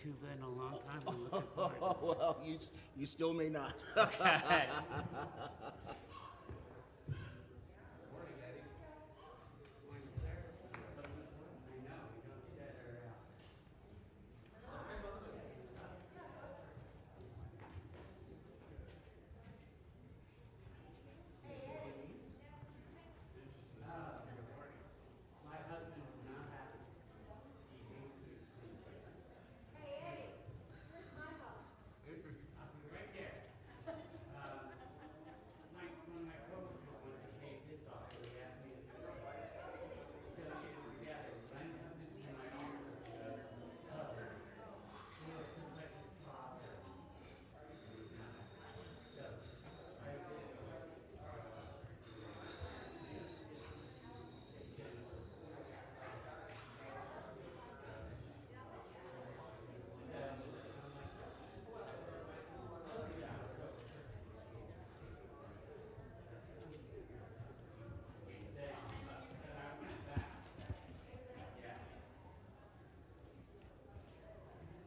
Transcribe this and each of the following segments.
tuba in a long time. I'm looking forward to it. Well, you still may not. Okay.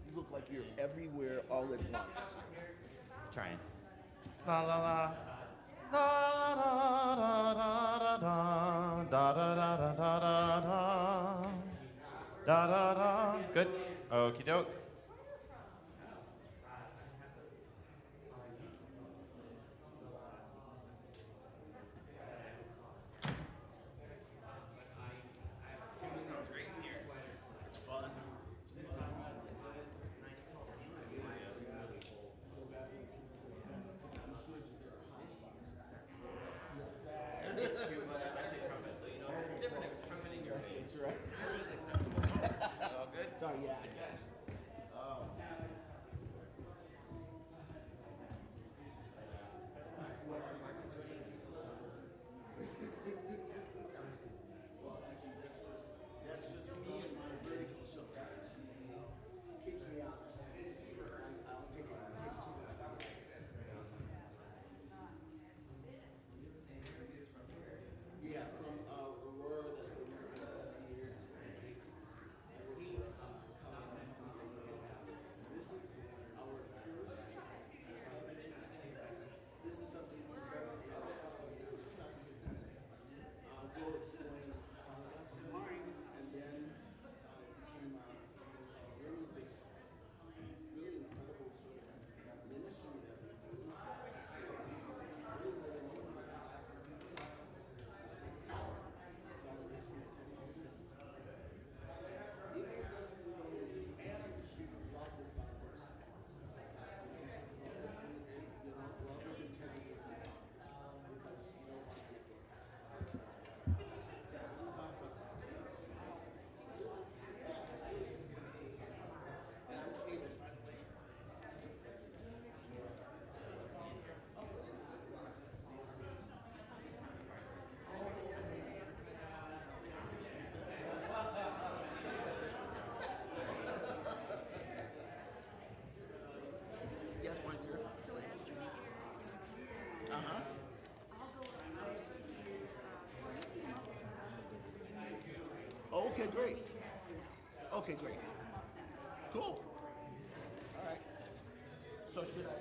You look like you're everywhere all at once. Trying. La la la. Da da da da da da da da da da da da da da da. Good. Okie doke. It's fun. That's right. All good? Sorry, yeah. Well, actually, that's just me and my vertigo sometimes. Keeps me honest. I'll take it too much. Yeah, from Aurora, that's where we've been for years. This is our first sacredness. This is something we started in 2015. We'll explain how we got started, and then it became really this really incredible sort of ministry that we do. Really, really important is asking people trying to listen to you. Even if you and love with that person. Love with integrity because you don't want to get so we talk about that. And I'm Kabin, by the way. Yes, my dear. So after we air, Uh-huh. I'll go first to do Okay, great. Okay, great. Cool. All right. So should I?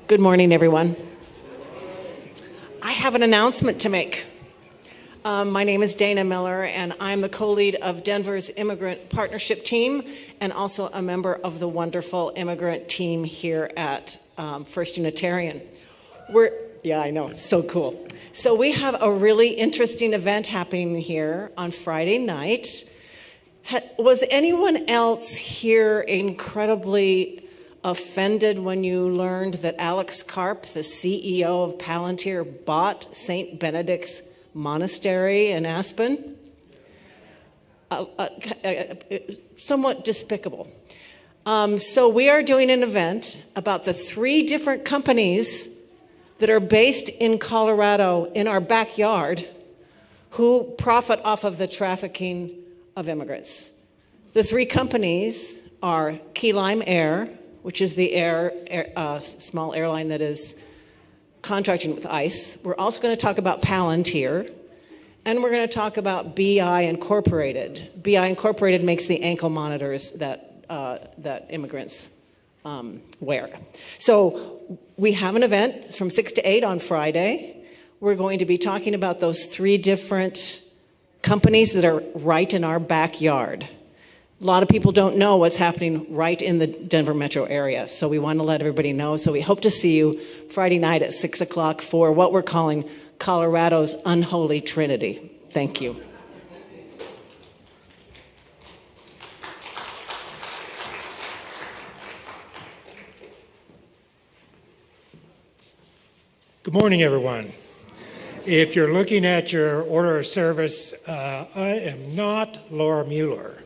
Good morning, everyone. I have an announcement to make. My name is Dana Miller, and I'm the co-lead of Denver's Immigrant Partnership Team and also a member of the wonderful immigrant team here at First Unitarian. Yeah, I know, so cool. So we have a really interesting event happening here on Friday night. Was anyone else here incredibly offended when you learned that Alex Karp, the CEO of Palantir, bought St. Benedict's Monastery in Aspen? Somewhat despicable. So we are doing an event about the 3 different companies that are based in Colorado in our backyard who profit off of the trafficking of immigrants. The 3 companies are Key Lime Air, which is the small airline that is contracting with ICE. We're also going to talk about Palantir, and we're going to talk about BI Incorporated. BI Incorporated makes the ankle monitors that immigrants wear. So we have an event from 6 to 8 on Friday. We're going to be talking about those 3 different companies that are right in our backyard. A lot of people don't know what's happening right in the Denver metro area, so we want to let everybody know. So we hope to see you Friday night at 6 o'clock for what we're calling Colorado's Unholy Trinity. Thank you. Good morning, everyone. If you're looking at your order of service, I am not Laura Mueller.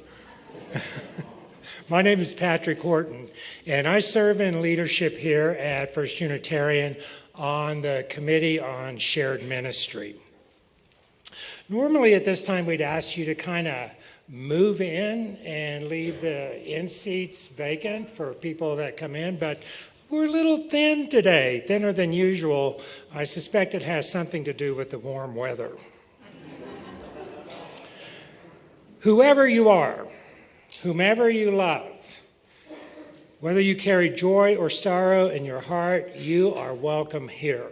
My name is Patrick Horton, and I serve in leadership here at First Unitarian on the Committee on Shared Ministry. Normally at this time we'd ask you to kind of move in and leave the in seats vacant for people that come in, but we're a little thin today, thinner than usual. I suspect it has something to do with the warm weather. Whoever you are, whomever you love, whether you carry joy or sorrow in your heart, you are welcome here.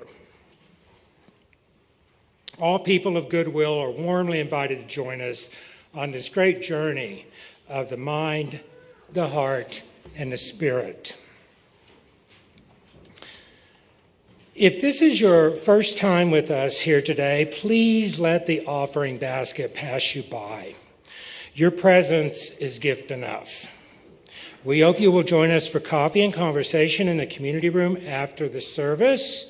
All people of goodwill are warmly invited to join us on this great journey of the mind, the heart, and the spirit. If this is your first time with us here today, please let the offering basket pass you by. Your presence is gift enough. We hope you will join us for coffee and conversation in the community room after the service.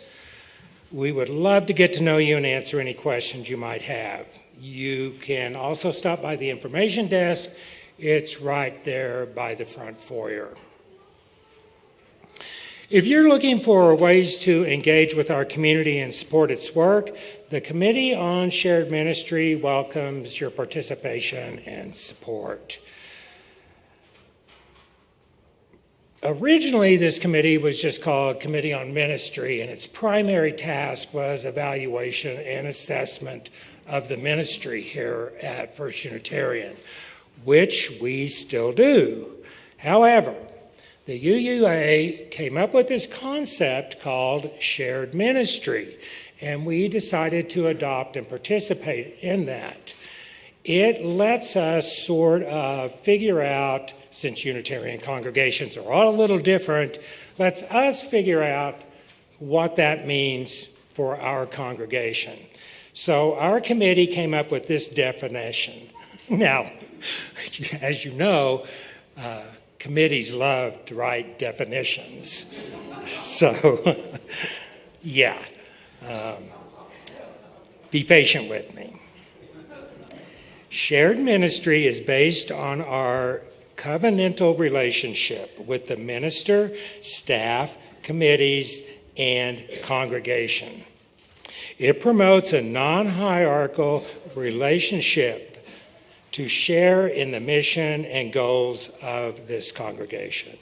We would love to get to know you and answer any questions you might have. You can also stop by the information desk. It's right there by the front foyer. If you're looking for ways to engage with our community and support its work, the Committee on Shared Ministry welcomes your participation and support. Originally, this committee was just called Committee on Ministry, and its primary task was evaluation and assessment of the ministry here at First Unitarian, which we still do. However, the UUA came up with this concept called shared ministry, and we decided to adopt and participate in that. It lets us sort of figure out, since Unitarian congregations are all a little different, lets us figure out what that means for our congregation. So our committee came up with this definition. Now, as you know, committees love to write definitions. So, yeah, be patient with me. Shared ministry is based on our covenantal relationship with the minister, staff, committees, and congregation. It promotes a non-hierarchical relationship to share in the mission and goals of this congregation.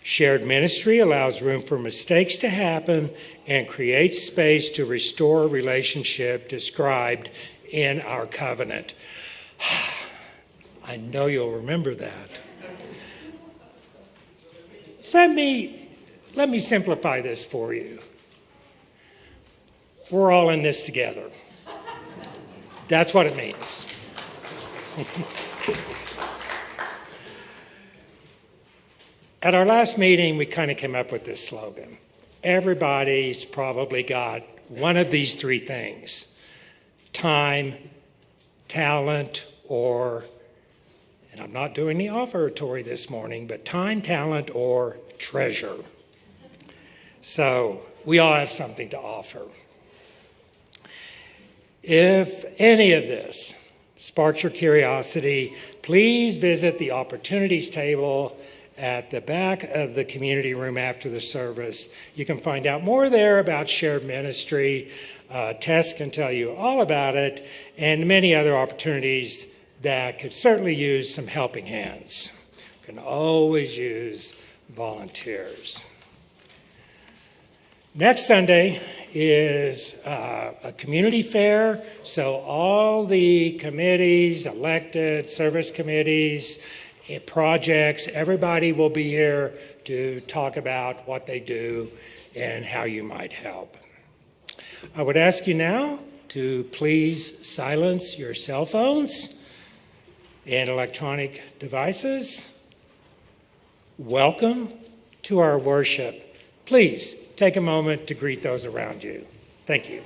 Shared ministry allows room for mistakes to happen and creates space to restore a relationship described in our covenant. I know you'll remember that. Let me simplify this for you. We're all in this together. That's what it means. At our last meeting, we kind of came up with this slogan. Everybody's probably got one of these three things: time, talent, or, and I'm not doing the offertory this morning, but time, talent, or treasure. So we all have something to offer. If any of this sparks your curiosity, please visit the opportunities table at the back of the community room after the service. You can find out more there about shared ministry. Tess can tell you all about it, and many other opportunities that could certainly use some helping hands. You can always use volunteers. Next Sunday is a community fair, so all the committees, elected, service committees, projects, everybody will be here to talk about what they do and how you might help. I would ask you now to please silence your cell phones and electronic devices. Welcome to our worship. Please take a moment to greet those around you. Thank you.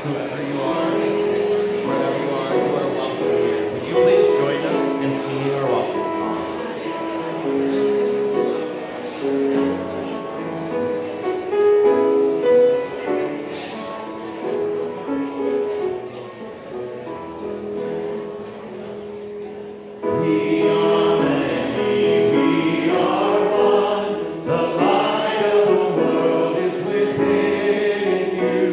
Whoever you are, wherever you are welcome here. Would you please join us in singing our welcome song? We are many, we are one. The light of the world is within you.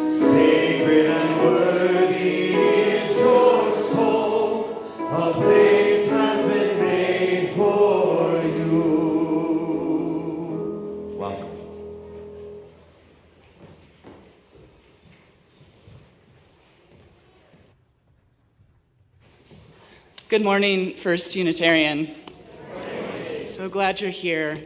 Sacred and worthy is your soul. A place has been made for you. Welcome. Good morning, First Unitarian. So glad you're here.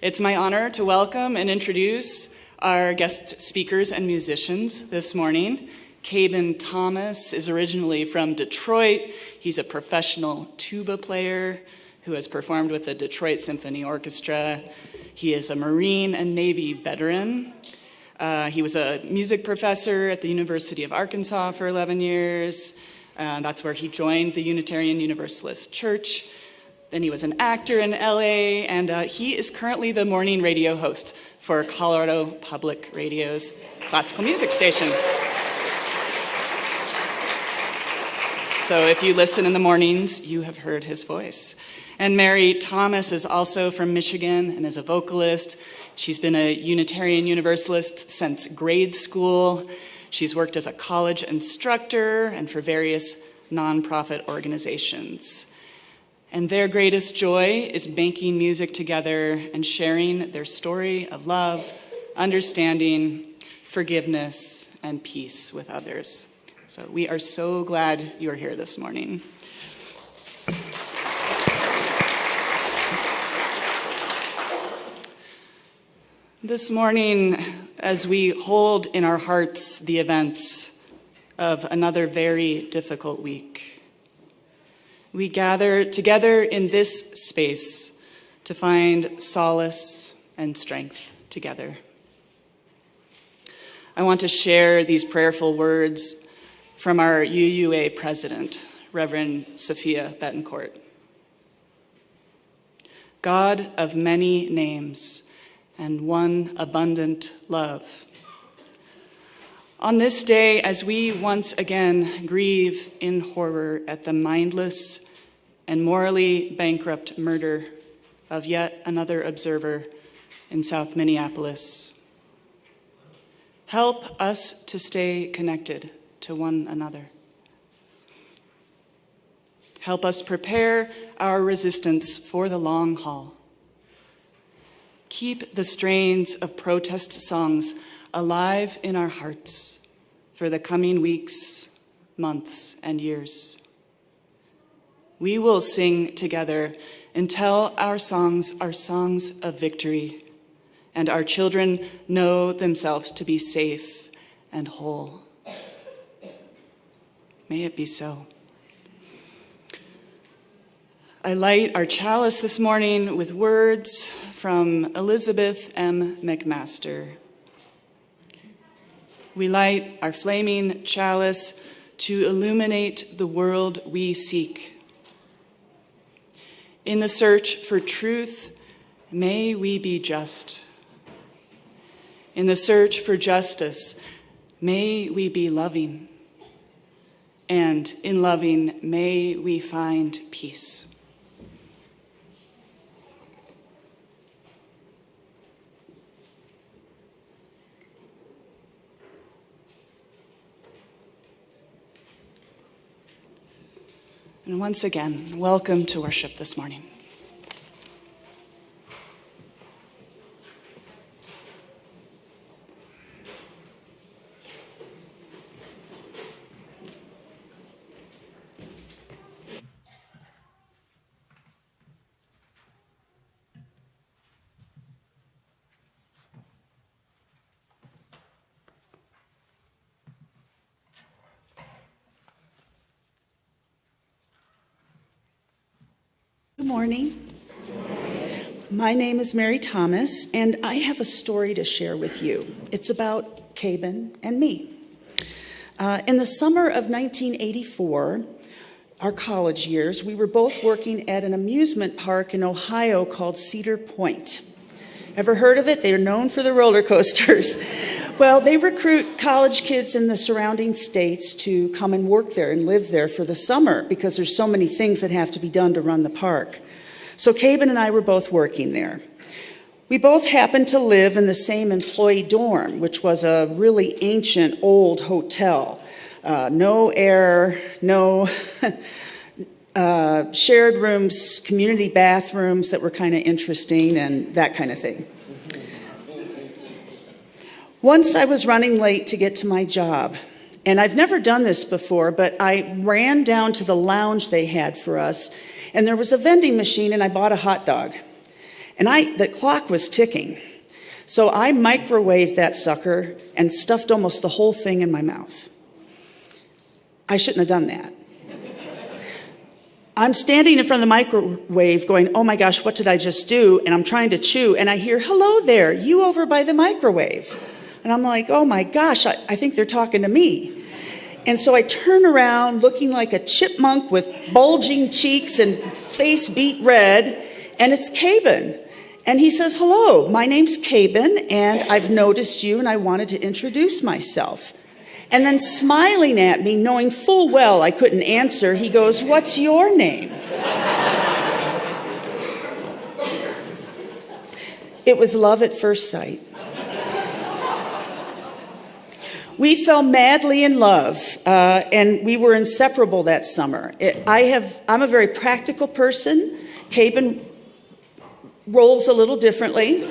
It's my honor to welcome and introduce our guest speakers and musicians this morning. Kabin Thomas is originally from Detroit. He's a professional tuba player who has performed with the Detroit Symphony Orchestra. He is a Marine and Navy veteran. He was a music professor at the University of Arkansas for 11 years. That's where he joined the Unitarian Universalist Church. Then he was an actor in LA, and he is currently the morning radio host for Colorado Public Radio's classical music station. So if you listen in the mornings, you have heard his voice. And Mary Thomas is also from Michigan and is a vocalist. She's been a Unitarian Universalist since grade school. She's worked as a college instructor and for various nonprofit organizations. And their greatest joy is making music together and sharing their story of love, understanding, forgiveness, and peace with others. So we are so glad you are here this morning. This morning, as we hold in our hearts the events of another very difficult week, we gather together in this space to find solace and strength together. I want to share these prayerful words from our UUA president, Reverend Sophia Betancourt. God of many names and one abundant love. On this day, as we once again grieve in horror at the mindless and morally bankrupt murder of yet another observer in South Minneapolis, help us to stay connected to one another. Help us prepare our resistance for the long haul. Keep the strains of protest songs alive in our hearts for the coming weeks, months, and years. We will sing together until our songs are songs of victory and our children know themselves to be safe and whole. May it be so. I light our chalice this morning with words from Elizabeth M. McMaster. We light our flaming chalice to illuminate the world we seek. In the search for truth, may we be just. In the search for justice, may we be loving. And in loving, may we find peace. And once again, welcome to worship this morning. Good morning. My name is Mary Thomas, and I have a story to share with you. It's about Kabin and me. In the summer of 1984, our college years, we were both working at an amusement park in Ohio called Cedar Point. Ever heard of it? They are known for the roller coasters. Well, they recruit college kids in the surrounding states to come and work there and live there for the summer because there's so many things that have to be done to run the park. So Kabin and I were both working there. We both happened to live in the same employee dorm, which was a really ancient old hotel. No air, no shared rooms, community bathrooms that were kind of interesting and that kind of thing. Once I was running late to get to my job, and I've never done this before, but I ran down to the lounge they had for us, and there was a vending machine, and I bought a hot dog. And the clock was ticking. So I microwaved that sucker and stuffed almost the whole thing in my mouth. I shouldn't have done that. I'm standing in front of the microwave going, oh my gosh, what did I just do? And I'm trying to chew, and I hear, hello there, you over by the microwave. And I'm like, oh my gosh, I think they're talking to me. And so I turn around looking like a chipmunk with bulging cheeks and face beet red, and it's Kabin. And he says, hello, my name's Kabin, and I've noticed you, and I wanted to introduce myself. And then smiling at me, knowing full well I couldn't answer, he goes, what's your name? It was love at first sight. We fell madly in love, and we were inseparable that summer. I'm a very practical person. Kabin rolls a little differently.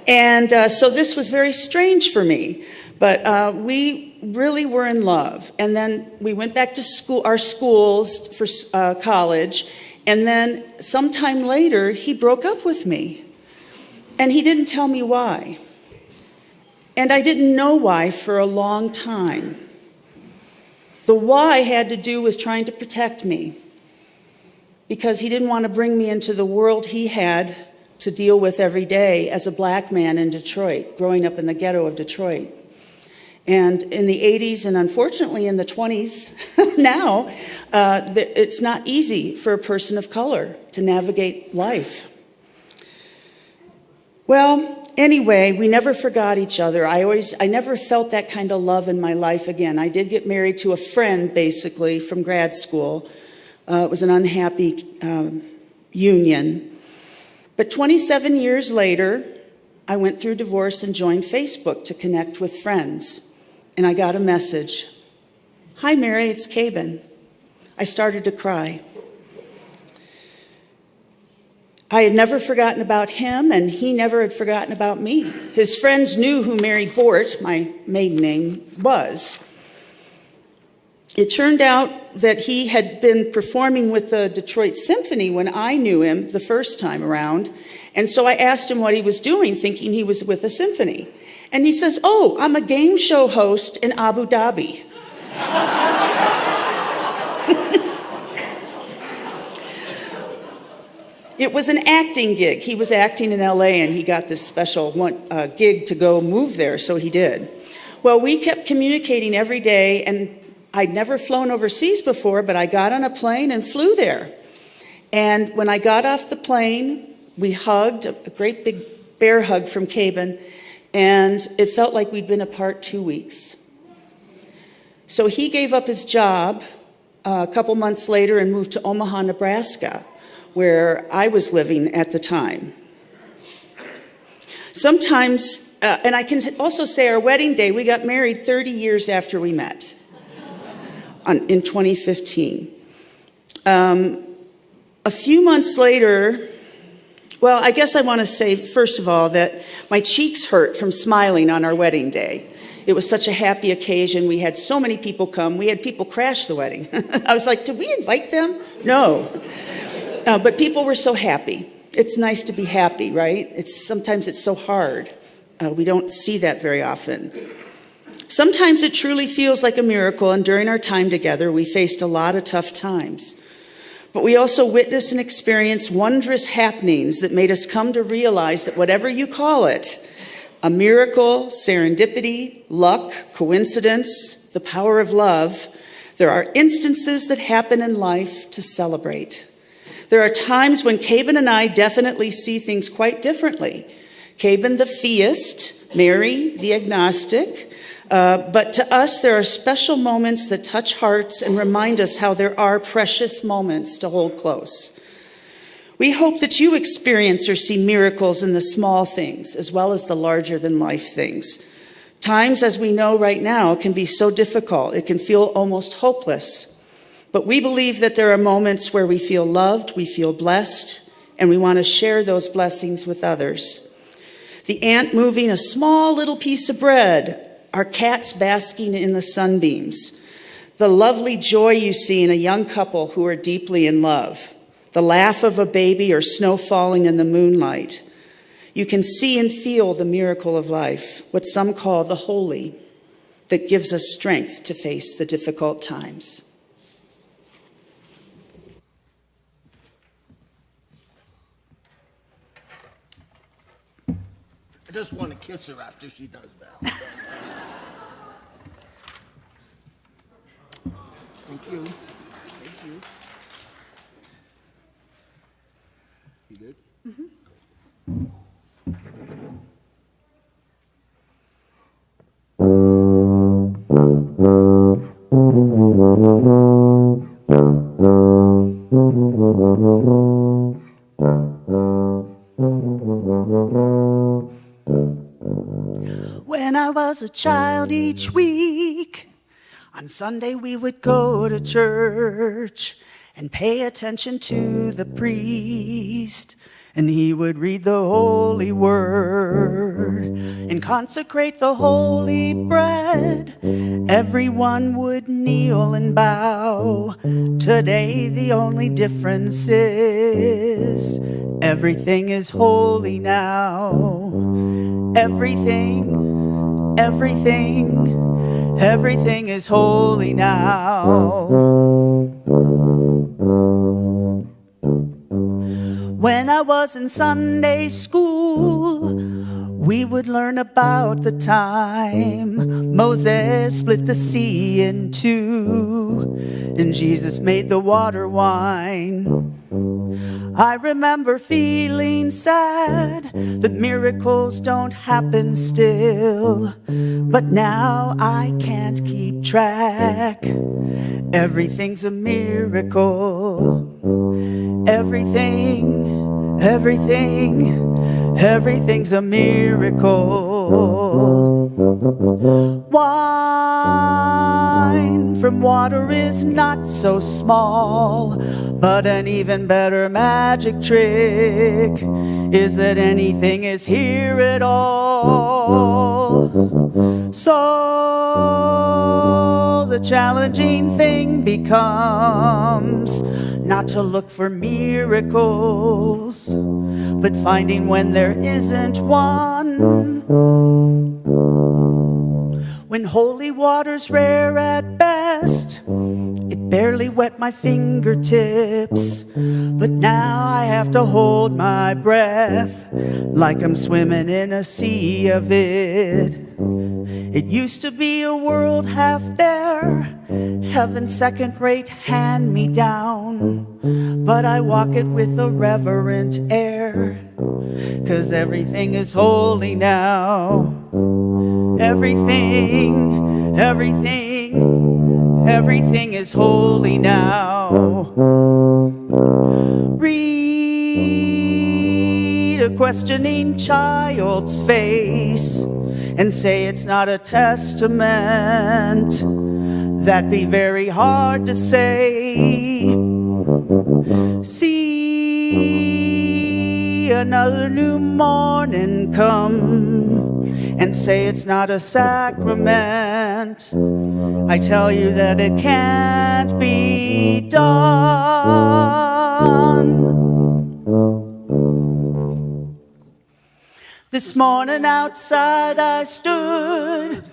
And so this was very strange for me. But we really were in love. And then we went back to school, our schools for college. And then sometime later, he broke up with me. And he didn't tell me why. And I didn't know why for a long time. The why had to do with trying to protect me, because he didn't want to bring me into the world he had to deal with every day as a black man in Detroit, growing up in the ghetto of Detroit. And in the 80s, and unfortunately in the 20s now, it's not easy for a person of color to navigate life. Well, anyway, we never forgot each other. I never felt that kind of love in my life again. I did get married to a friend, basically, from grad school. It was an unhappy union. But 27 years later, I went through divorce and joined Facebook to connect with friends. And I got a message. Hi, Mary, it's Kabin. I started to cry. I had never forgotten about him, and he never had forgotten about me. His friends knew who Mary Bort, my maiden name, was. It turned out that he had been performing with the Detroit Symphony when I knew him the first time around. And so I asked him what he was doing, thinking he was with a symphony. And he says, oh, I'm a game show host in Abu Dhabi. It was an acting gig. He was acting in LA, and he got this special gig to go move there, so he did. Well, we kept communicating every day, and I'd never flown overseas before, but I got on a plane and flew there. And when I got off the plane, we hugged, a great big bear hug from Kabin, and it felt like we'd been apart 2 weeks. So he gave up his job a couple months later and moved to Omaha, Nebraska, where I was living at the time. Sometimes, and I can also say our wedding day, we got married 30 years after we met in 2015. A few months later, well, I guess I want to say, first of all, that my cheeks hurt from smiling on our wedding day. It was such a happy occasion. We had so many people come. We had people crash the wedding. I was like, did we invite them? No. But people were so happy. It's nice to be happy, right? Sometimes it's so hard. We don't see that very often. Sometimes it truly feels like a miracle, and during our time together, we faced a lot of tough times. But we also witnessed and experienced wondrous happenings that made us come to realize that whatever you call it, A miracle, serendipity, luck, coincidence, the power of love. There are instances that happen in life to celebrate. There are times when Kabin and I definitely see things quite differently. Kabin, the theist, Mary, the agnostic. But to us, there are special moments that touch hearts and remind us how there are precious moments to hold close. We hope that you experience or see miracles in the small things as well as the larger-than-life things. Times, as we know right now, can be so difficult. It can feel almost hopeless. But we believe that there are moments where we feel loved, we feel blessed, and we want to share those blessings with others. The ant moving a small little piece of bread, our cats basking in the sunbeams, the lovely joy you see in a young couple who are deeply in love, the laugh of a baby or snow falling in the moonlight. You can see and feel the miracle of life, what some call the holy, that gives us strength to face the difficult times. I just want to kiss her after she does that. Thank you. Thank you. You good? Mm-hmm. When I was a child each week, on Sunday we would go to church and pay attention to the priest, and he would read the holy word and consecrate the holy bread. Everyone would kneel and bow. Today the only difference is everything is holy now. Everything is holy now. When I was in Sunday school, we would learn about the time Moses split the sea in two, and Jesus made the water wine. I remember feeling sad that miracles don't happen still, but now I can't keep track. Everything's a miracle. Everything's a miracle. Wine from water is not so small, but an even better magic trick is that anything is here at all. So the challenging thing becomes not to look for miracles, but finding when there isn't one. When holy water's rare at best, it barely wet my fingertips, but now I have to hold my breath like I'm swimming in a sea of it. It used to be a world half there, heaven second-rate hand-me-down, but I walk it with a reverent air, 'cause everything is holy now. Everything is holy now. Read a questioning child's face and say it's not a testament. That'd be very hard to say. See another new morning come and say it's not a sacrament. I tell you that it can't be done. This morning outside I stood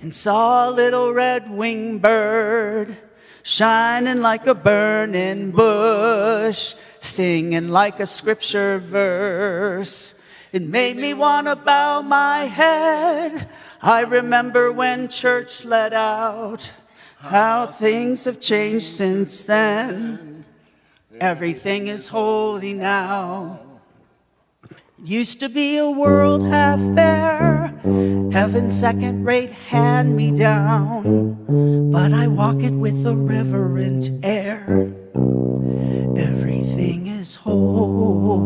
and saw a little red-winged bird shining like a burning bush, singing like a scripture verse. It made me want to bow my head. I remember when church let out, how things have changed since then. Everything is holy now. Used to be a world half there, heaven's second-rate hand-me-down, but I walk it with a reverent air. Everything is holy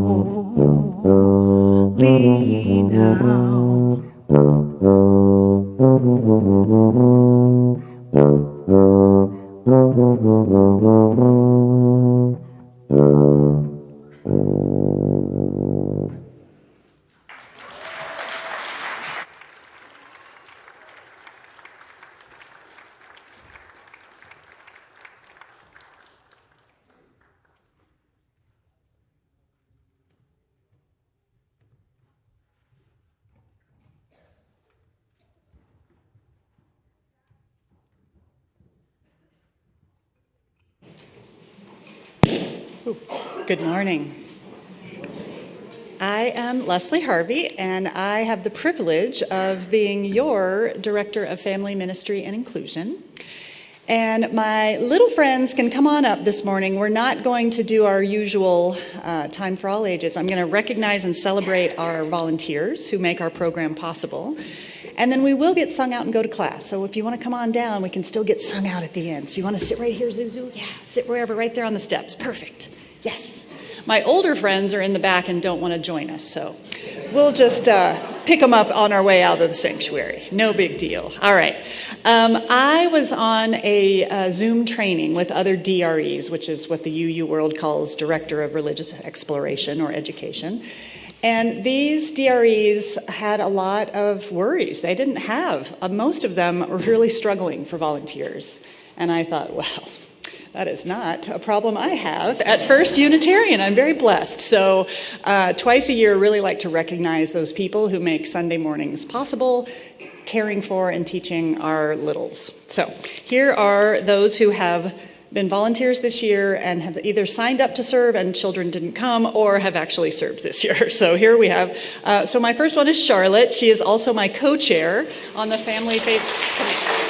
now. Good morning. I am Leslie Harvey, and I have the privilege of being your Director of Family Ministry and Inclusion. And my little friends can come on up this morning. We're not going to do our usual time for all ages. I'm going to recognize and celebrate our volunteers who make our program possible. And then we will get sung out and go to class. So if you want to come on down, we can still get sung out at the end. So you want to sit right here, Zuzu? Yeah, sit wherever, right there on the steps. Perfect. Yes. My older friends are in the back and don't want to join us, so we'll just pick them up on our way out of the sanctuary. No big deal. All right. I was on a Zoom training with other DREs, which is what the UU world calls Director of Religious Exploration or Education. And these DREs had a lot of worries. They didn't have, most of them were really struggling for volunteers. And I thought, well, that is not a problem I have at First Unitarian. I'm very blessed. So twice a year, I really like to recognize those people who make Sunday mornings possible, caring for and teaching our littles. So here are those who have been volunteers this year and have either signed up to serve and children didn't come or have actually served this year. So here we have, so my first one is Charlotte. She is also my co-chair on the Family Faith Committee.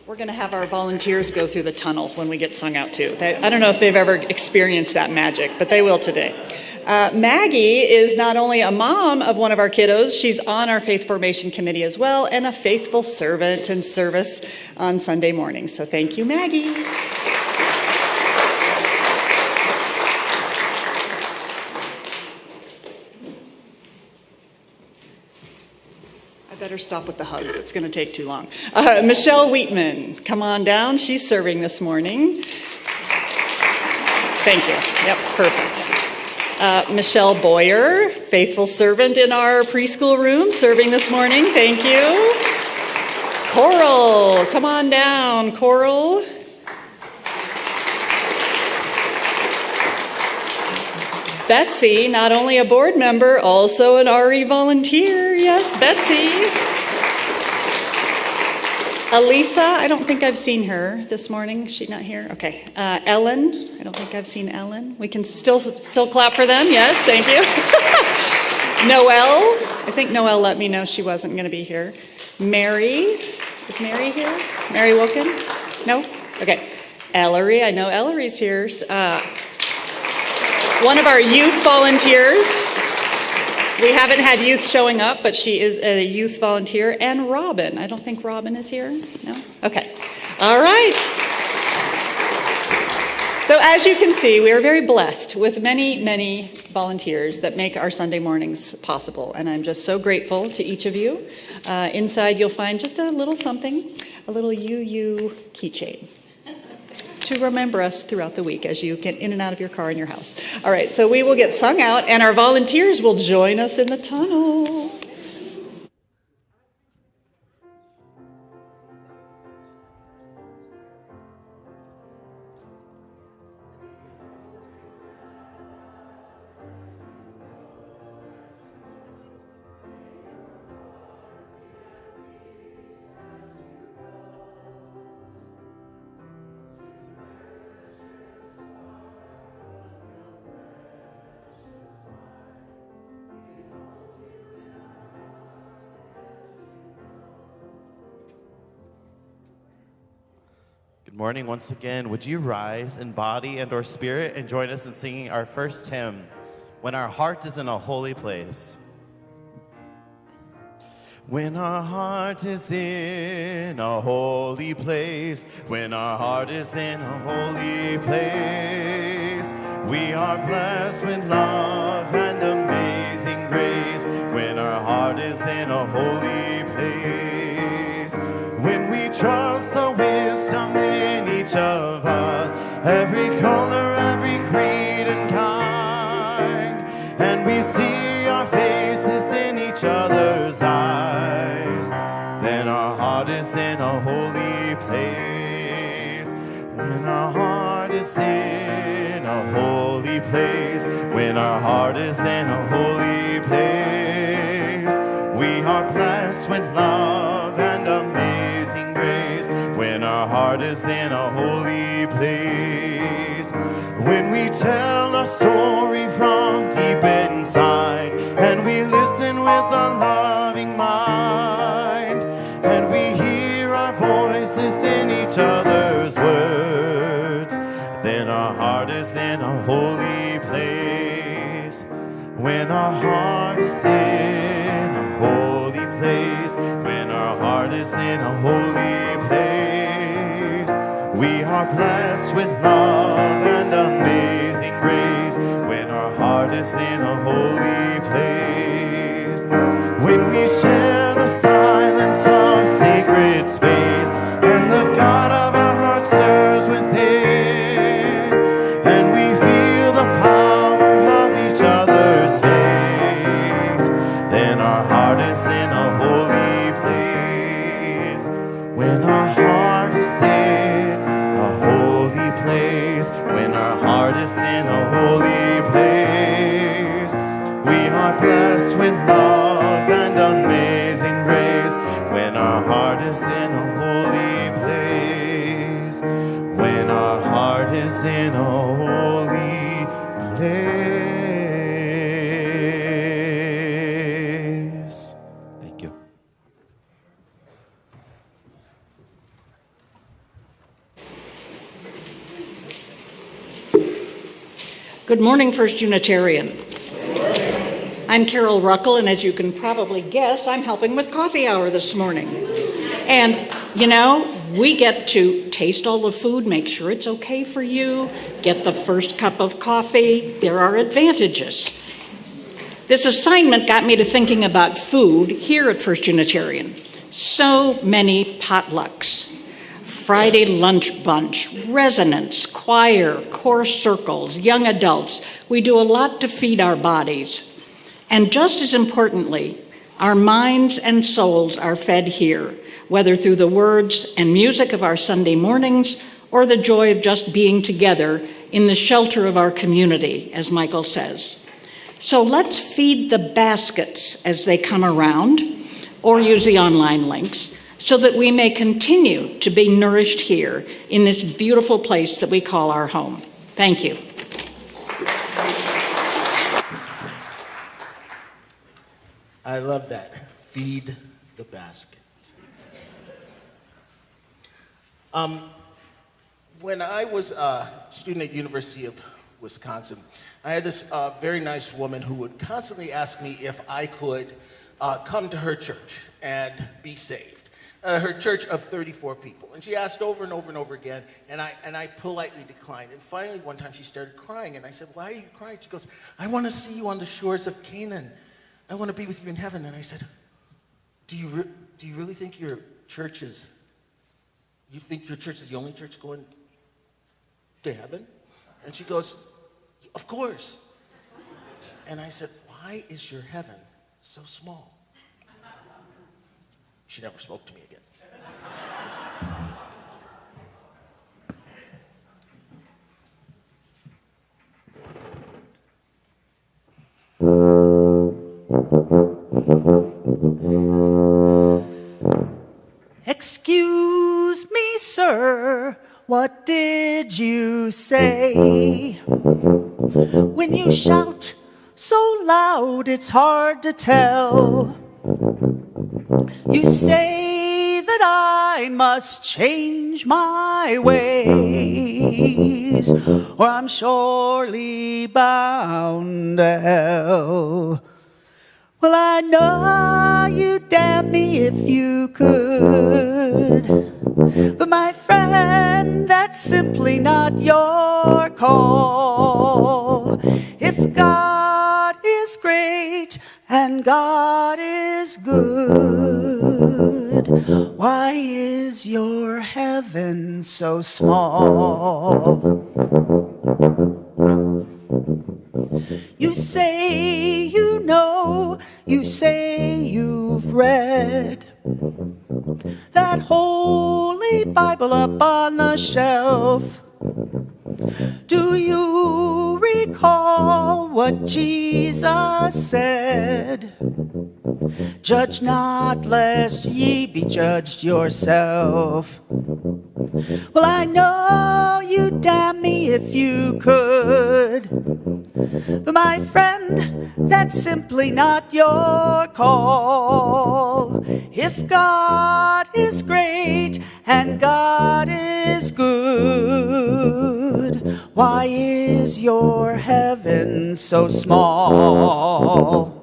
We're going to have our volunteers go through the tunnel when we get sung out too. I don't know if they've ever experienced that magic, but they will today. Maggie is not only a mom of one of our kiddos, she's on our Faith Formation Committee as well, and a faithful servant in service on Sunday mornings. So thank you, Maggie. I better stop with the hugs. It's going to take too long. Michelle Wheatman, come on down. She's serving this morning. Thank you. Yep, perfect. Michelle Boyer, faithful servant in our preschool room, serving this morning. Thank you. Coral, come on down, Coral. Betsy, not only a board member, also an RE volunteer. Yes, Betsy. Elisa, I don't think I've seen her this morning. Is she not here? Okay. Ellen, I don't think I've seen Ellen. We can still clap for them. Yes, thank you. Noelle, I think Noelle let me know she wasn't going to be here. Mary, is Mary here? Mary Wilkin? No? Okay. Ellery, I know Ellery's here. One of our youth volunteers. We haven't had youth showing up, but she is a youth volunteer. And Robin. I don't think Robin is here. No? Okay. All right. So as you can see, we are very blessed with many, many volunteers that make our Sunday mornings possible. And I'm just so grateful to each of you. Inside, you'll find just a little something, a little UU keychain, to remember us throughout the week as you get in and out of your car and your house. All right, so we will get sung out, and our volunteers will join us in the tunnel. morning once again. Would you rise in body and or spirit and join us in singing our first hymn, When Our Heart is in a Holy Place. When our heart is in a holy place, when our heart is in a holy place, we are blessed with love and amazing grace. When our heart is in a holy place, when we trust the wisdom in each of us, every color, every creed and kind, and we see our faces in each other's eyes, then our heart is in a holy place. When our heart is in a holy place, when our heart is in a holy place, we are blessed with love and amazing grace. When our heart is in a holy place, when we tell our story from deep inside, and we listen with a loving mind, and we hear our voices in each other's words, then our heart is in a holy place. When our heart is in a holy place, when our heart is in a holy place, we are blessed with love and amazing grace. When our heart is in a holy place, when we share the silence of sacred space, and the God of our heart stirs within, and we feel the power of each other's faith, then our heart is in a holy place. When our heart is in a holy place, when our heart is in a holy place, we are blessed with love and amazing grace. When our heart is in a holy place, when our heart is in a holy place. Thank you. Good morning, First Unitarian. I'm Carol Ruckel, and as you can probably guess, I'm helping with coffee hour this morning. And, you know, we get to taste all the food, make sure it's okay for you, get the first cup of coffee. There are advantages. This assignment got me to thinking about food here at First Unitarian. So many potlucks. Friday lunch bunch, resonance, choir, core circles, young adults. We do a lot to feed our bodies. And just as importantly, our minds and souls are fed here, whether through the words and music of our Sunday mornings or the joy of just being together in the shelter of our community, as Michael says. So let's feed the baskets as they come around, or use the online links, so that we may continue to be nourished here in this beautiful place that we call our home. Thank you. I love that. Feed the basket. When I was a student at University of Wisconsin, I had this very nice woman who would constantly ask me if I could come to her church and be saved. Her church of 34 people. And she asked over and over and over again, and I politely declined. And finally, one time she started crying, and I said, "Why are you crying?" She goes, "I want to see you on the shores of Canaan. I want to be with you in heaven." And I said, do you really think you think your church is the only church going to heaven? And she goes, "Of course." And I said, "Why is your heaven so small?" She never spoke to me again. Excuse me, sir, what did you say? When you shout so loud it's hard to tell. You say the that I must change my ways, or I'm surely bound to hell. Well, I know you'd damn me if you could, but my friend, that's simply not your call. If God is great and God is good, why is your heaven so small? You say you know, you say you've read that holy Bible up on the shelf. Do you recall what Jesus said? Judge not, lest ye be judged yourself. Well, I know you'd damn me if you could, but my friend, that's simply not your call. If God is great and God is good, why is your heaven so small?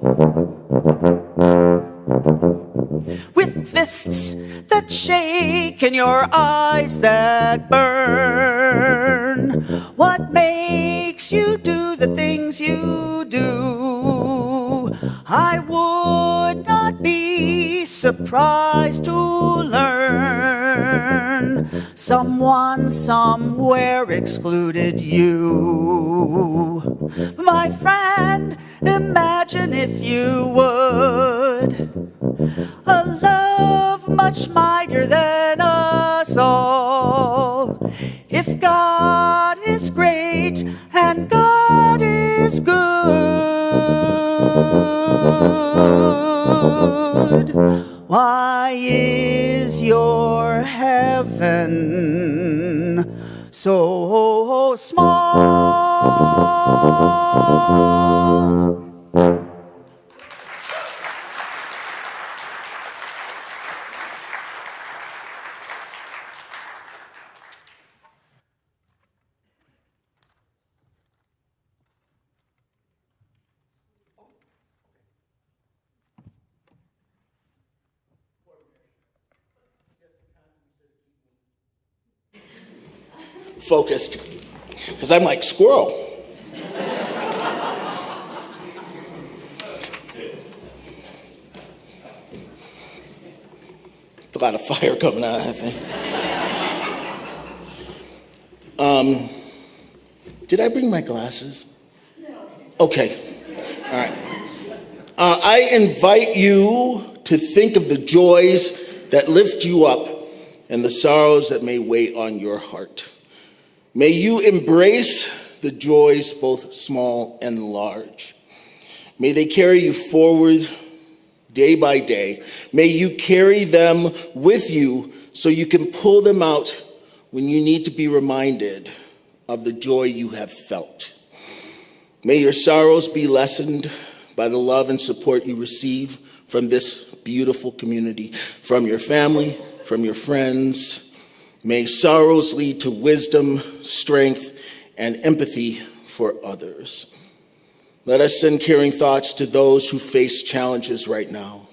With fists that shake and your eyes that burn, what makes you do the things you do? I would not be surprised to learn someone somewhere excluded you. My friend, imagine if you would a love much mightier than us all. If God is great and God is good, why is your heaven so small? Focused, because I'm like squirrel. A lot of fire coming out of that thing. Did I bring my glasses? No. Okay. All right. I invite you to think of the joys that lift you up and the sorrows that may weigh on your heart. May you embrace the joys, both small and large. May they carry you forward day by day. May you carry them with you so you can pull them out when you need to be reminded of the joy you have felt. May your sorrows be lessened by the love and support you receive from this beautiful community, from your family, from your friends. May sorrows lead to wisdom, strength, and empathy for others. Let us send caring thoughts to those who face challenges right now.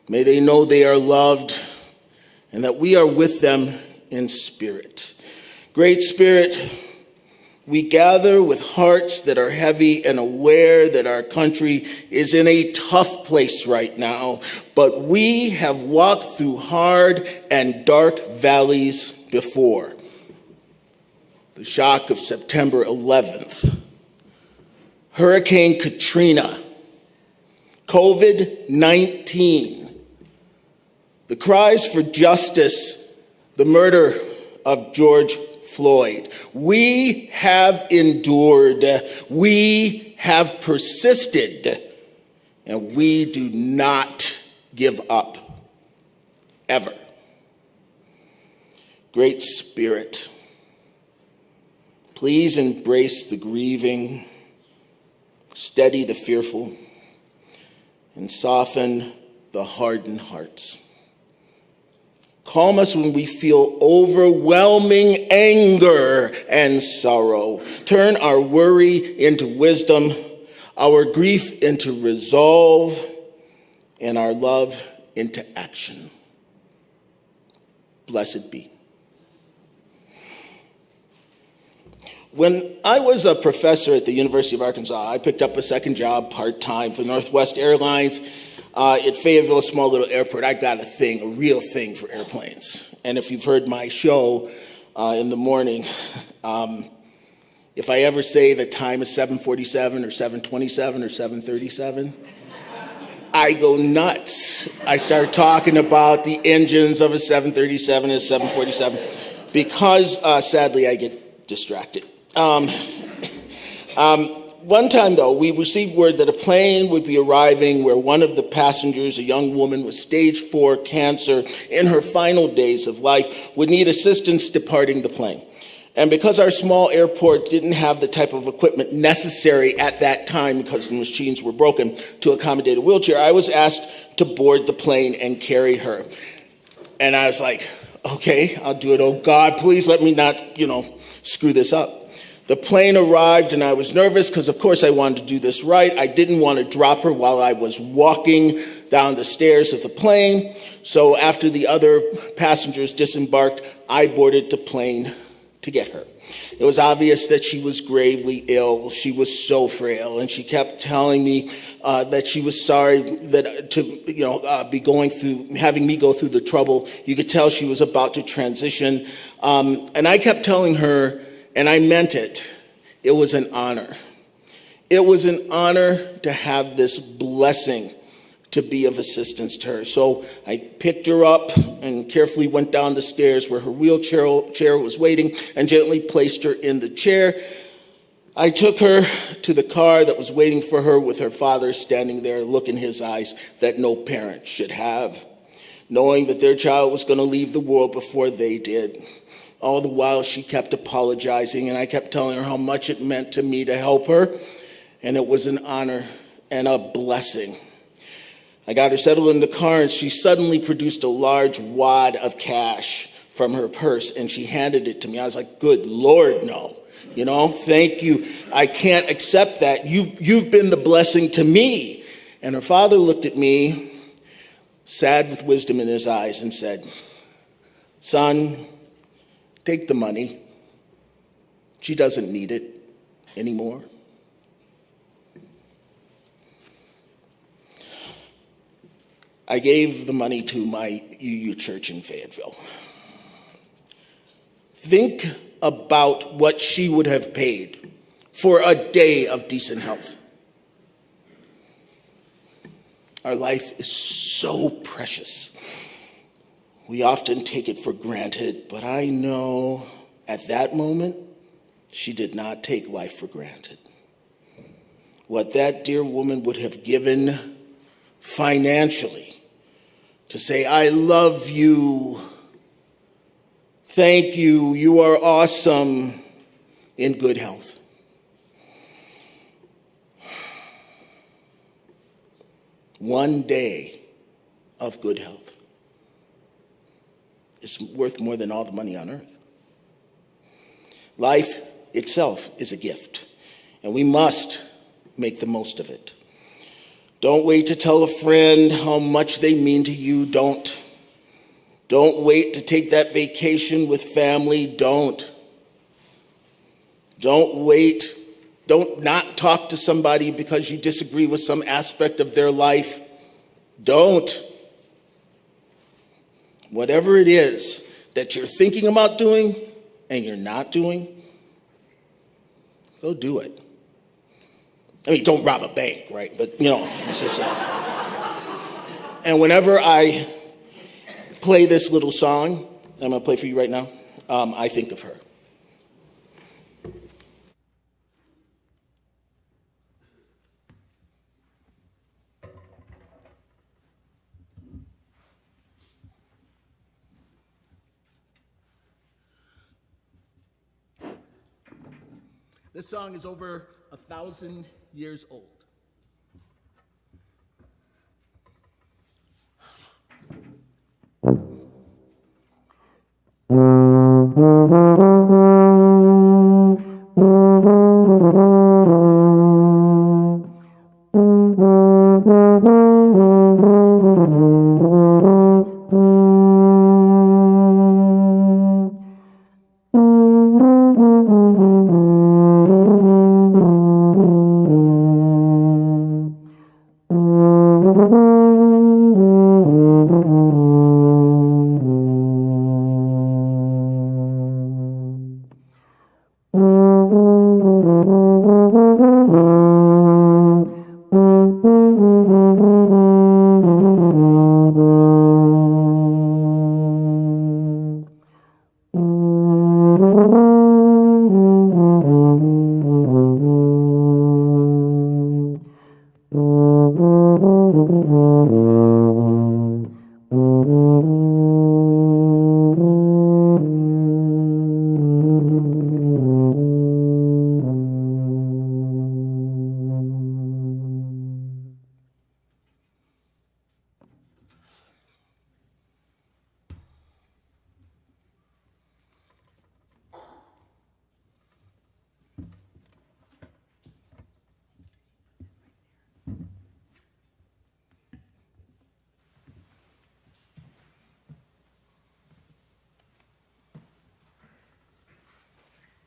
May they know they are loved and that we are with them in spirit. Great Spirit, we gather with hearts that are heavy and aware that our country is in a tough place right now, but we have walked through hard and dark valleys before. The shock of September 11th, Hurricane Katrina, COVID-19, the cries for justice, the murder of George Floyd. We have endured, we have persisted, and we do not give up, ever. Great Spirit, please embrace the grieving, steady the fearful, and soften the hardened hearts. Calm us when we feel overwhelming anger and sorrow. Turn our worry into wisdom, our grief into resolve, and our love into action. Blessed be. When I was a professor at the University of Arkansas, I picked up a second job part-time for Northwest Airlines at Fayetteville, a small little airport. I got a real thing for airplanes. And if you've heard my show in the morning, if I ever say the time is 7:47 or 7:27 or 7:37, I go nuts. I start talking about the engines of a 737 and a 747 because, sadly, I get distracted. One time, though, we received word that a plane would be arriving where one of the passengers, a young woman with stage 4 cancer in her final days of life, would need assistance departing the plane. And because our small airport didn't have the type of equipment necessary at that time because the machines were broken to accommodate a wheelchair, I was asked to board the plane and carry her. And I was like, okay, I'll do it. Oh God, please let me not, screw this up. The plane arrived and I was nervous because, of course, I wanted to do this right. I didn't want to drop her while I was walking down the stairs of the plane. So after the other passengers disembarked, I boarded the plane to get her. It was obvious that she was gravely ill. She was so frail, and she kept telling me that she was sorry that having me go through the trouble. You could tell she was about to transition, and I kept telling her, and I meant it. It was an honor. It was an honor to have this blessing to be of assistance to her. So I picked her up and carefully went down the stairs where her wheelchair was waiting and gently placed her in the chair. I took her to the car that was waiting for her with her father standing there, look in his eyes that no parent should have, knowing that their child was going to leave the world before they did. All the while, she kept apologizing, and I kept telling her how much it meant to me to help her, and it was an honor and a blessing. I got her settled in the car, and she suddenly produced a large wad of cash from her purse, and she handed it to me. I was like, good Lord, no. Thank you. I can't accept that. You've been the blessing to me. And her father looked at me, sad with wisdom in his eyes, and said, son, take the money. She doesn't need it anymore. I gave the money to my UU church in Fayetteville. Think about what she would have paid for a day of decent health. Our life is so precious. We often take it for granted, but I know at that moment, she did not take life for granted. What that dear woman would have given financially to say, I love you, thank you, you are awesome, in good health. One day of good health is worth more than all the money on earth. Life itself is a gift, and we must make the most of it. Don't wait to tell a friend how much they mean to you. Don't wait to take that vacation with family. Don't wait. Don't not talk to somebody because you disagree with some aspect of their life. Don't. Whatever it is that you're thinking about doing and you're not doing, go do it. I mean, don't rob a bank, right? But, it's just And whenever I play this little song, I'm going to play for you right now, I think of her. This song is over 1,000 years old.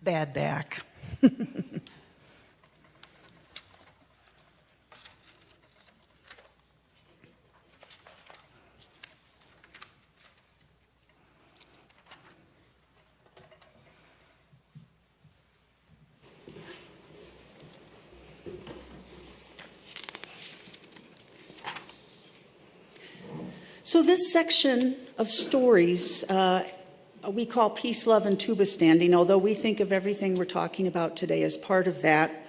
Bad back. So this section of stories we call Peace, Love, and Tubastanding, although we think of everything we're talking about today as part of that.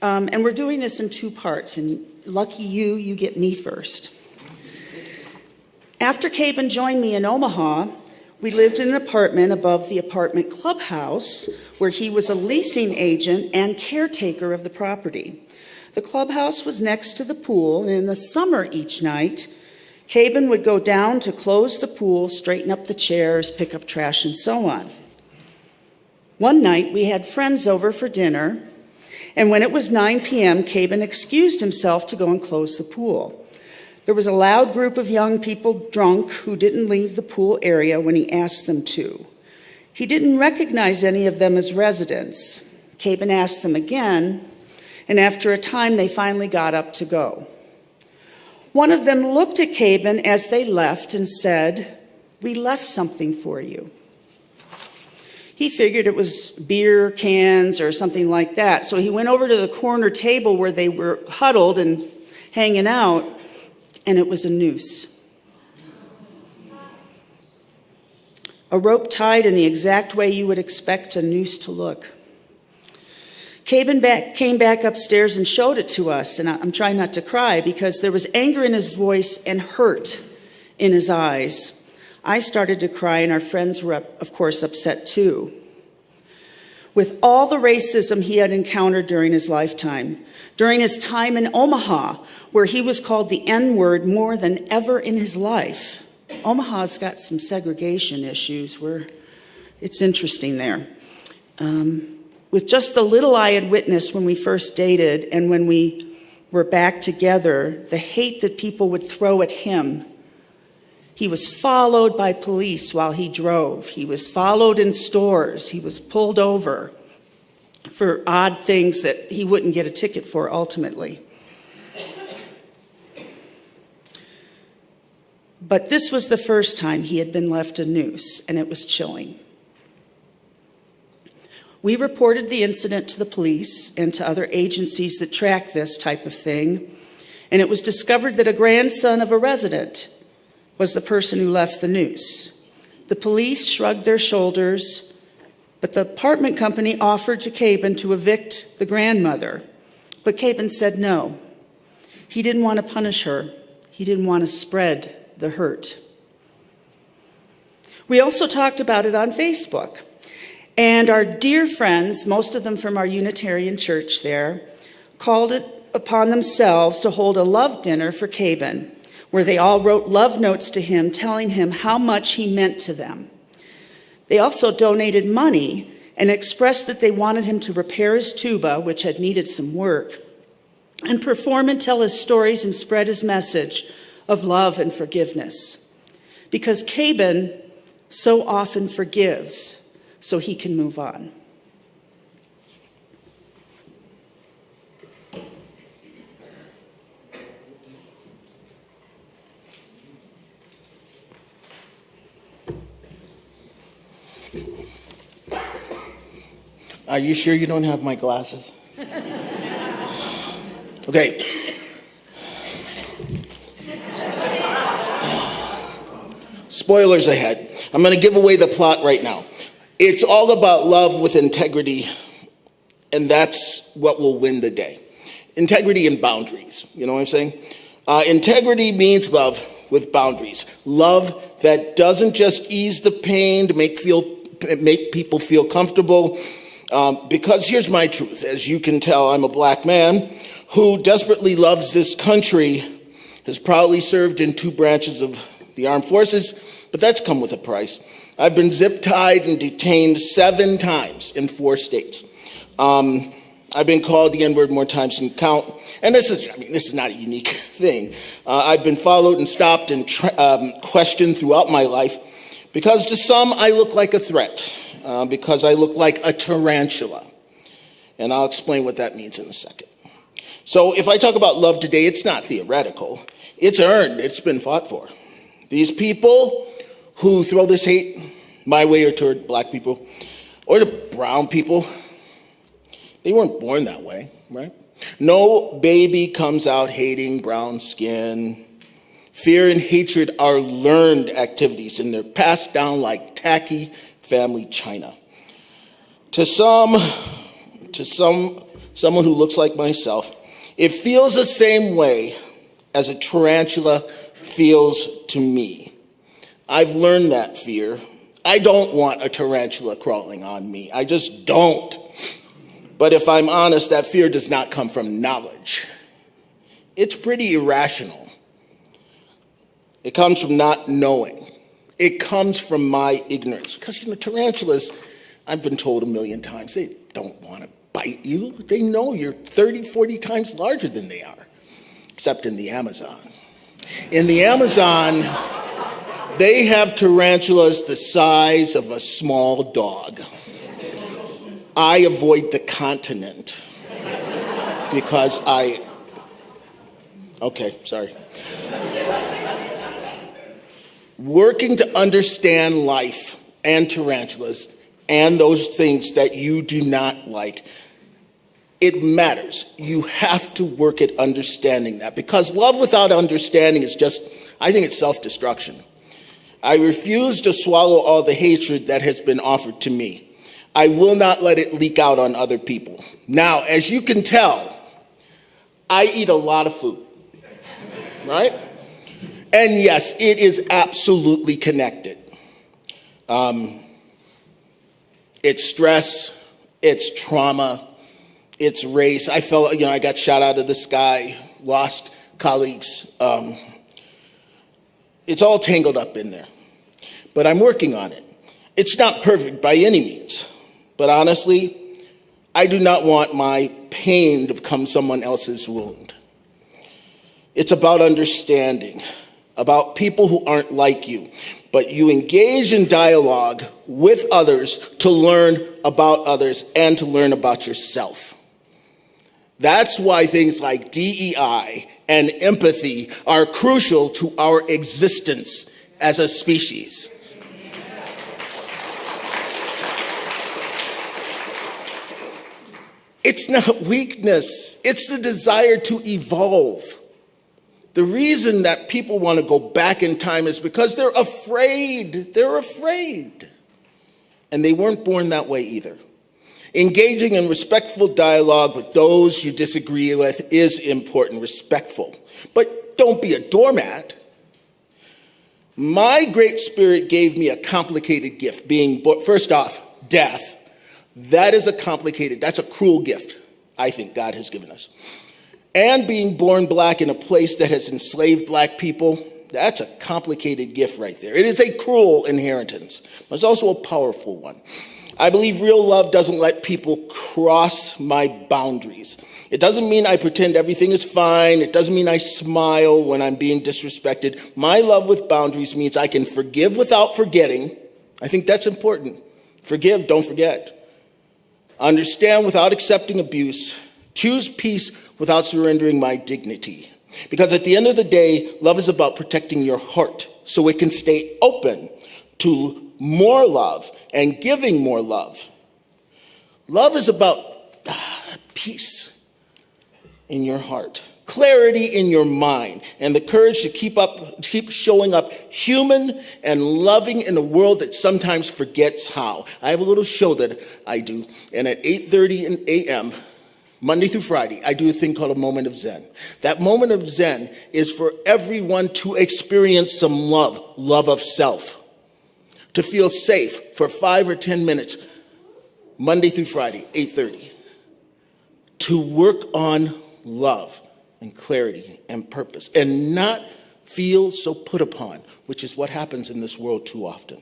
And we're doing this in two parts, and lucky you, you get me first. After Kabin joined me in Omaha, we lived in an apartment above the apartment clubhouse where he was a leasing agent and caretaker of the property. The clubhouse was next to the pool, and in the summer each night, Kabin would go down to close the pool, straighten up the chairs, pick up trash, and so on. One night, we had friends over for dinner, and when it was 9 p.m., Kabin excused himself to go and close the pool. There was a loud group of young people drunk who didn't leave the pool area when he asked them to. He didn't recognize any of them as residents. Kabin asked them again, and after a time, they finally got up to go. One of them looked at Kabin as they left and said, "We left something for you." He figured it was beer cans or something like that, so he went over to the corner table where they were huddled and hanging out, and it was a noose. A rope tied in the exact way you would expect a noose to look. Kabin came back upstairs and showed it to us, and I'm trying not to cry because there was anger in his voice and hurt in his eyes. I started to cry, and our friends were, of course, upset too. With all the racism he had encountered during his lifetime, during his time in Omaha, where he was called the N-word more than ever in his life. Omaha's got some segregation issues where it's interesting there. With just the little I had witnessed when we first dated and when we were back together, the hate that people would throw at him. He was followed by police while he drove. He was followed in stores. He was pulled over for odd things that he wouldn't get a ticket for ultimately. But this was the first time he had been left a noose, and it was chilling. We reported the incident to the police and to other agencies that track this type of thing, and it was discovered that a grandson of a resident was the person who left the noose. The police shrugged their shoulders, but the apartment company offered to Kabin to evict the grandmother. But Kabin said no. He didn't want to punish her. He didn't want to spread the hurt. We also talked about it on Facebook. And our dear friends, most of them from our Unitarian church there, called it upon themselves to hold a love dinner for Kabin, where they all wrote love notes to him, telling him how much he meant to them. They also donated money and expressed that they wanted him to repair his tuba, which had needed some work, and perform and tell his stories and spread his message of love and forgiveness. Because Kabin so often forgives, so he can move on. Are you sure you don't have my glasses? Okay. Spoilers ahead. I'm going to give away the plot right now. It's all about love with integrity, and that's what will win the day. Integrity and boundaries. You know what I'm saying? Integrity means love with boundaries. Love that doesn't just ease the pain to make people feel comfortable. Because here's my truth. As you can tell, I'm a black man who desperately loves this country, has proudly served in 2 branches of the armed forces, but that's come with a price. I've been zip-tied and detained 7 times in 4 states. I've been called the N-word more times than count. And this is not a unique thing. I've been followed and stopped and questioned throughout my life because to some I look like a threat, because I look like a tarantula. And I'll explain what that means in a second. So if I talk about love today, it's not theoretical. It's earned. It's been fought for. These people who throw this hate my way or toward black people or to brown people, they weren't born that way, right? No baby comes out hating brown skin. Fear and hatred are learned activities, and they're passed down like tacky family china. To someone who looks like myself, it feels the same way as a tarantula feels to me. I've learned that fear. I don't want a tarantula crawling on me. I just don't. But if I'm honest, that fear does not come from knowledge. It's pretty irrational. It comes from not knowing. It comes from my ignorance. Because, tarantulas, I've been told a million times, they don't want to bite you. They know you're 30, 40 times larger than they are, except in the Amazon. In the Amazon, they have tarantulas the size of a small dog. I avoid the continent because okay, sorry. Working to understand life and tarantulas and those things that you do not like, it matters. You have to work at understanding that because love without understanding is just, I think it's self-destruction. I refuse to swallow all the hatred that has been offered to me. I will not let it leak out on other people. Now, as you can tell, I eat a lot of food, right? And yes, it is absolutely connected. It's stress, it's trauma, it's race. I got shot out of the sky, lost colleagues. It's all tangled up in there. But I'm working on it. It's not perfect by any means. But honestly, I do not want my pain to become someone else's wound. It's about understanding, about people who aren't like you, but you engage in dialogue with others to learn about others and to learn about yourself. That's why things like DEI and empathy are crucial to our existence as a species. It's not weakness. It's the desire to evolve. The reason that people want to go back in time is because they're afraid. They're afraid. And they weren't born that way either. Engaging in respectful dialogue with those you disagree with is important, respectful. But don't be a doormat. My Great Spirit gave me a complicated gift, first off, death. That's a cruel gift, I think God has given us. And being born black in a place that has enslaved black people, that's a complicated gift right there. It is a cruel inheritance, but it's also a powerful one. I believe real love doesn't let people cross my boundaries. It doesn't mean I pretend everything is fine. It doesn't mean I smile when I'm being disrespected. My love with boundaries means I can forgive without forgetting. I think that's important. Forgive, don't forget. Understand without accepting abuse. Choose peace without surrendering my dignity. Because at the end of the day, love is about protecting your heart so it can stay open to more love and giving more love. Love is about peace in your heart, clarity in your mind, and the courage to keep showing up human and loving in a world that sometimes forgets how. I have a little show that I do, and at 8:30 a.m., Monday through Friday, I do a thing called a moment of Zen. That moment of Zen is for everyone to experience some love of self, to feel safe for 5 or 10 minutes, Monday through Friday, 8:30, to work on love and clarity and purpose and not feel so put upon, which is what happens in this world too often.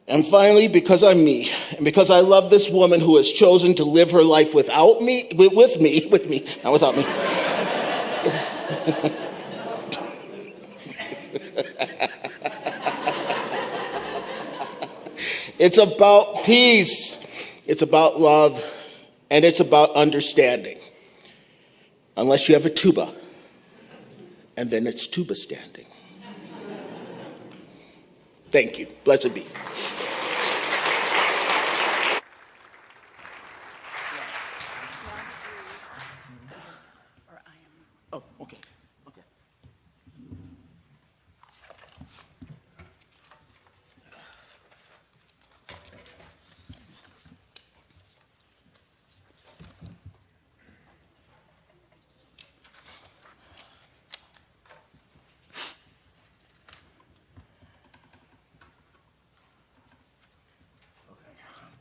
And finally, because I'm me, and because I love this woman who has chosen to live her life without me, with me, not without me. It's about peace, it's about love, and it's about understanding. Unless you have a tuba, and then it's Tubastanding. Thank you. Blessed be. Oh, okay.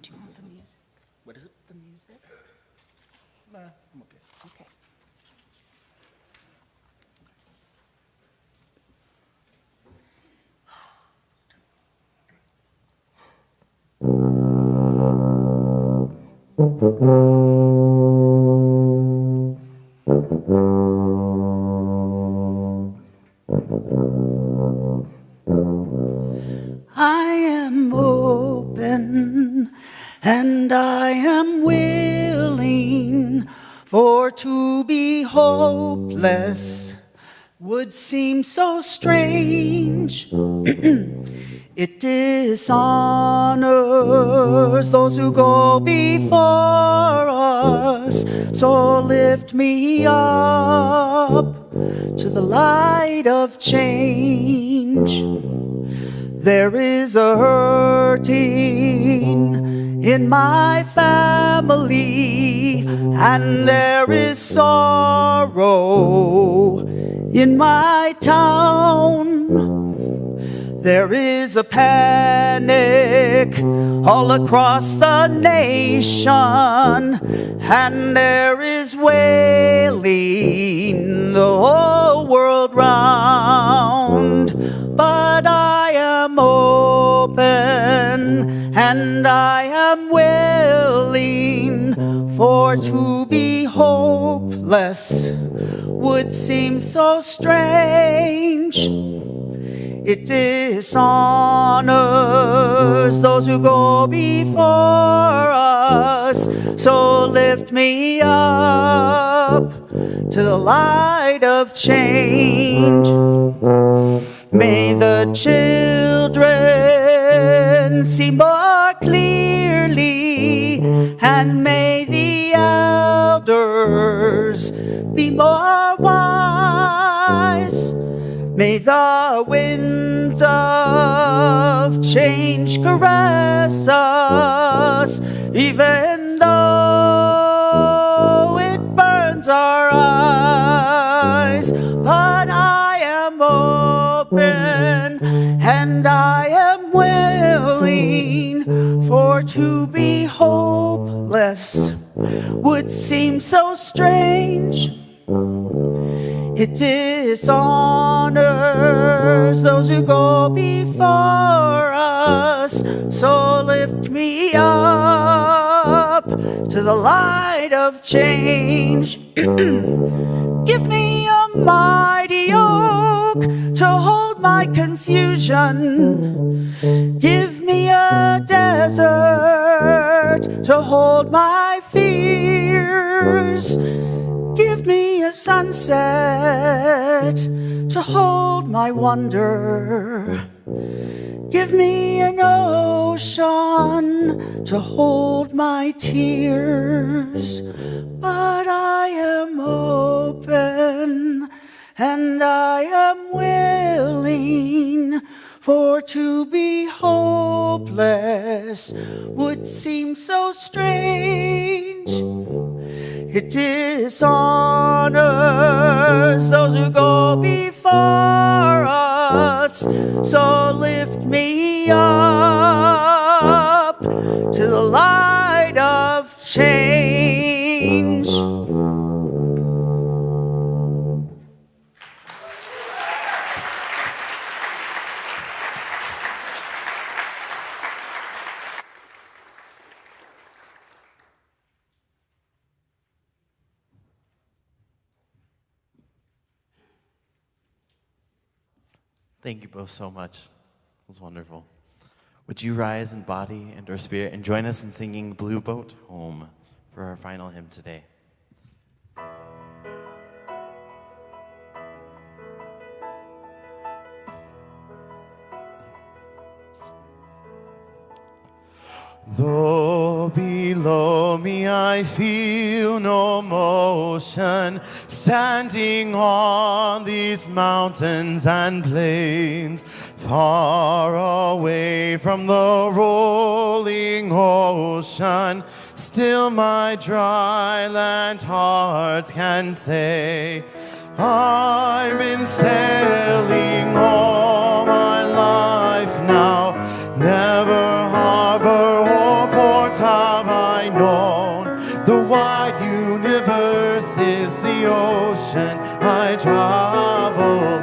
Do you want the music? What is it? The music? Nah, I'm okay. Okay. I am open and I am willing, for to be hopeless would seem so strange. It dishonors those who go before us, so lift me up to the light of change. There is a hurting in my family, and there is sorrow in my town. There is a panic all across the nation, and there is wailing the whole world round. But I am open and I am willing, for to be hopeless would seem so strange. It dishonors those who go before us, so lift me up to the light of change. May the children see more clearly, and may the elders be more wise. May the winds of change caress us, even though it burns our eyes. But I am open and I am willing, for to be hopeless would seem so strange. It dishonors those who go before us, so lift me up to the light of change. Give me a mighty yoke to hold my confusion. Give me a desert to hold my fears. Give me a sunset to hold my wonder. Give me an ocean to hold my tears, but I am open and I am willing, for to be hopeless would seem so strange. It dishonors those who go before us, so lift me up to the light of change. Thank you both so much. It was wonderful. Would you rise in body and or spirit and join us in singing Blue Boat Home for our final hymn today? Though below me I feel no motion, standing on these mountains and plains, far away from the rolling ocean, still my dry land heart can say, I've been sailing all my life now, never harbor or port have I known. The wide universe is the ocean I travel,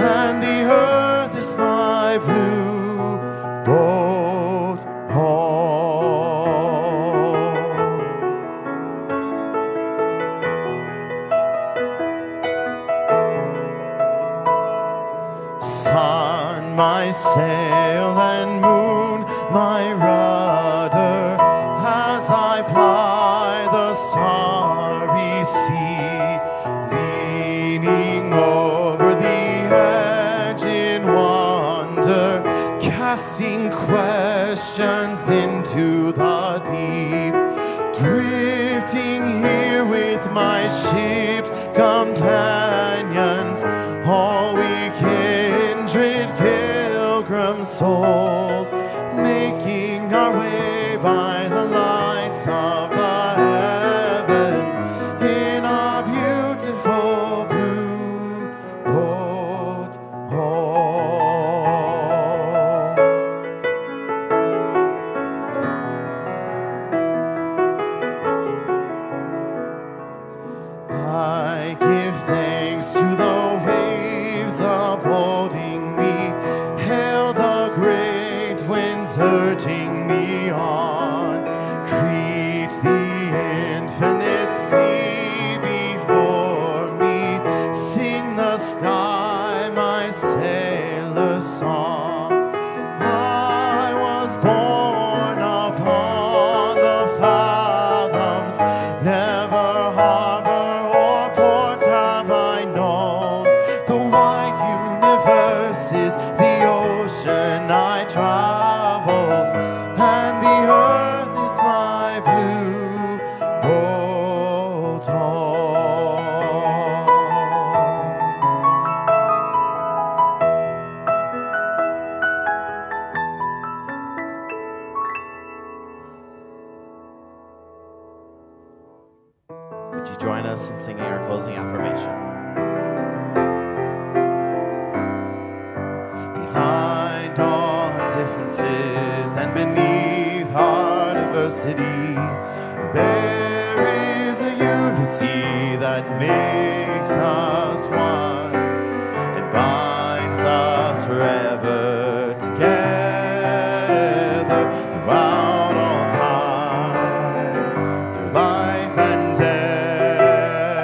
and the earth is my blue boat home. Sun, my sail, and moon, my rudder, as I ply the starry sea, leaning over the edge in wonder, casting questions into the deep, drifting here with my ship's companions, all we kindred pilgrim souls, making our way by the lights of the heavens in our beautiful blue boat home. I give thanks to the waves upholding me, hail the great winds urging me on, greet the infinite sea before me, sing the sky my sailor song. I was born upon the fathoms, never harbor or port have I known. The wide universe is the ocean I travel, and the earth is my blue boat home. Would you join us in singing our closing affirmation? Behind all differences and beneath our diversity, there is a unity that makes us one and binds us forever together throughout all time, through life and death,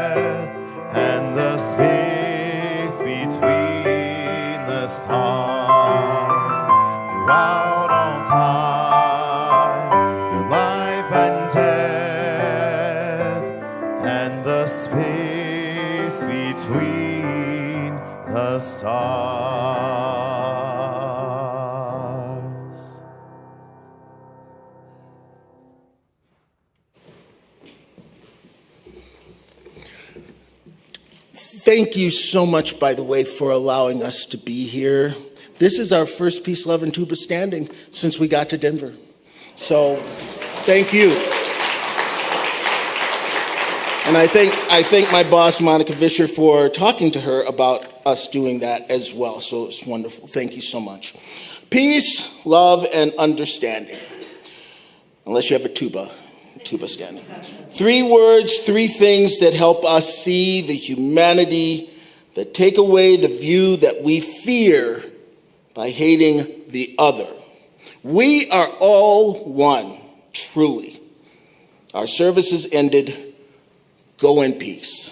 and the space between the stars, throughout all time, through life and death, and the space between the stars. Thank you so much, by the way, for allowing us to be here. This is our first Peace, Love, and Tubastanding since we got to Denver. So, thank you. And I thank my boss, Monica Vischer, for talking to her about us doing that as well. So it's wonderful. Thank you so much. Peace, love, and understanding. Unless you have a tuba standing. 3 words, 3 things that help us see the humanity, that take away the view that we fear by hating the other. We are all one, truly. Our services ended. Go in peace.